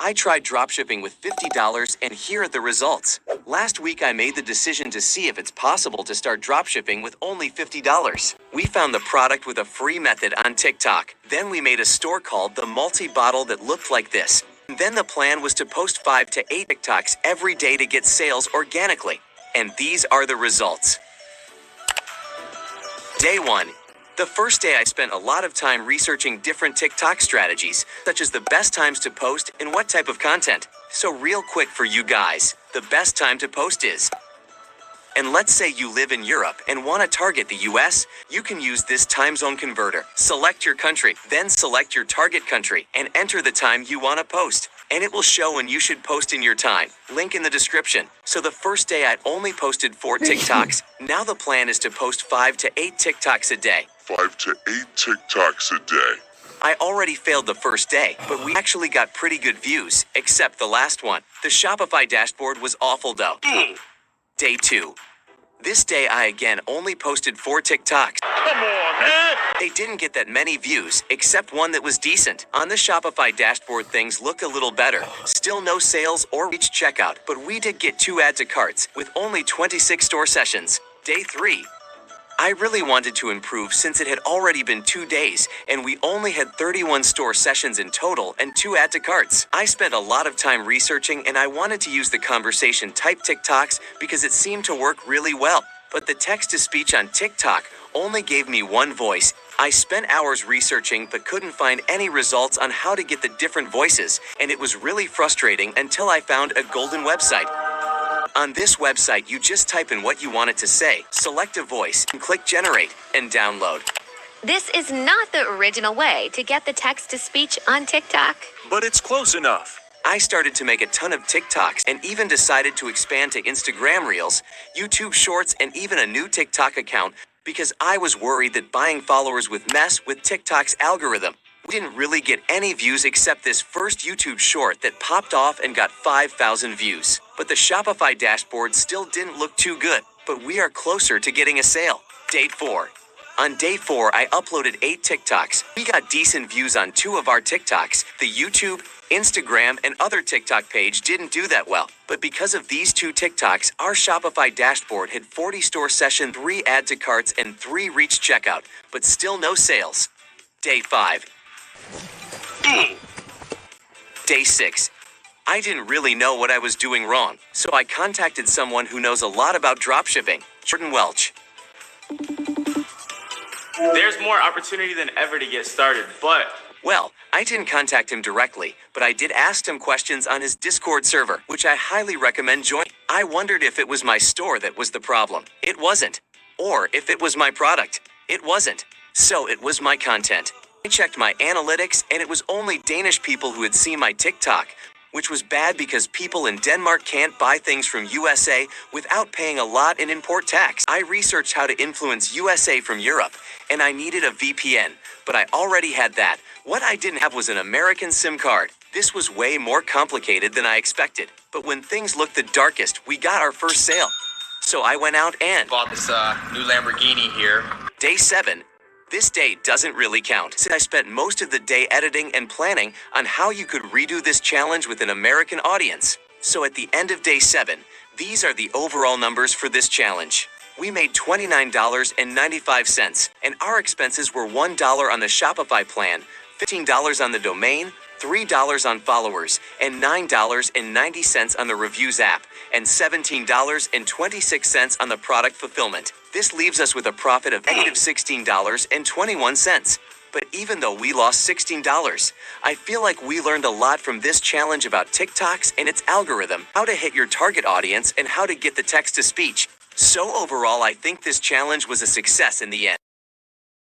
I tried dropshipping with $50 and here are the results. Last week I made the decision to see if it's possible to start dropshipping with only $50. We found the product with a free method on TikTok. Then we made a store called the multi-bottle that looked like this. Then the plan was to post 5 to 8 TikToks every day to get sales organically. And these are the results. Day 1. The first day I spent a lot of time researching different TikTok strategies, such as the best times to post and what type of content. So real quick for you guys, the best time to post is. And let's say you live in Europe and want to target the US, you can use this time zone converter. Select your country, then select your target country and enter the time you want to post. And it will show when you should post in your time. Link in the description. So the first day I only posted 4 TikToks. Now the plan is to post 5 to 8 TikToks a day. 5 to 8 TikToks a day. I already failed the first day, but we actually got pretty good views, except the last one. The Shopify dashboard was awful though. Day 2. This day I again only posted 4 TikToks. Come on, man! They didn't get that many views, except one that was decent. On the Shopify dashboard things look a little better. Still no sales or reach checkout, but we did get 2 add to carts with only 26 store sessions. Day 3. I really wanted to improve since it had already been 2 days and we only had 31 store sessions in total and 2 add to carts. I spent a lot of time researching and I wanted to use the conversation type TikToks because it seemed to work really well. But the text to speech on TikTok only gave me 1 voice. I spent hours researching but couldn't find any results on how to get the different voices, and it was really frustrating until I found a golden website. On this website, you just type in what you want it to say, select a voice, and click generate, and download. This is not the original way to get the text-to-speech on TikTok. But it's close enough. I started to make a ton of TikToks and even decided to expand to Instagram Reels, YouTube Shorts, and even a new TikTok account because I was worried that buying followers would mess with TikTok's algorithm. We didn't really get any views except this first YouTube short that popped off and got 5,000 views. But the Shopify dashboard still didn't look too good, but we are closer to getting a sale. Day 4. On day 4, I uploaded 8 TikToks. We got decent views on 2 of our TikToks. The YouTube, Instagram, and other TikTok page didn't do that well. But because of these 2 TikToks, our Shopify dashboard had 40 store session, 3 add to carts, and 3 reach checkout, but still no sales. Day 5. Day 6. I didn't really know what I was doing wrong, so I contacted someone who knows a lot about dropshipping, Jordan Welch. There's more opportunity than ever to get started, but... Well, I didn't contact him directly, but I did ask him questions on his Discord server, which I highly recommend joining. I wondered if it was my store that was the problem. It wasn't. Or if it was my product. It wasn't. So it was my content. I checked my analytics, and it was only Danish people who had seen my TikTok, which was bad because people in Denmark can't buy things from USA without paying a lot in import tax. I researched how to influence USA from Europe, and I needed a VPN, but I already had that. What I didn't have was an American SIM card. This was way more complicated than I expected. But when things looked the darkest, we got our first sale. So I went out and bought this new Lamborghini here. Day 7. This day doesn't really count, since I spent most of the day editing and planning on how you could redo this challenge with an American audience. So at the end of day 7, these are the overall numbers for this challenge. We made $29.95, and our expenses were $1 on the Shopify plan, $15 on the domain, $3 on followers, and $9.90 on the reviews app, and $17.26 on the product fulfillment. This leaves us with a profit of negative $16.21. But even though we lost $16, I feel like we learned a lot from this challenge about TikToks and its algorithm, how to hit your target audience, and how to get the text to speech. So overall, I think this challenge was a success in the end.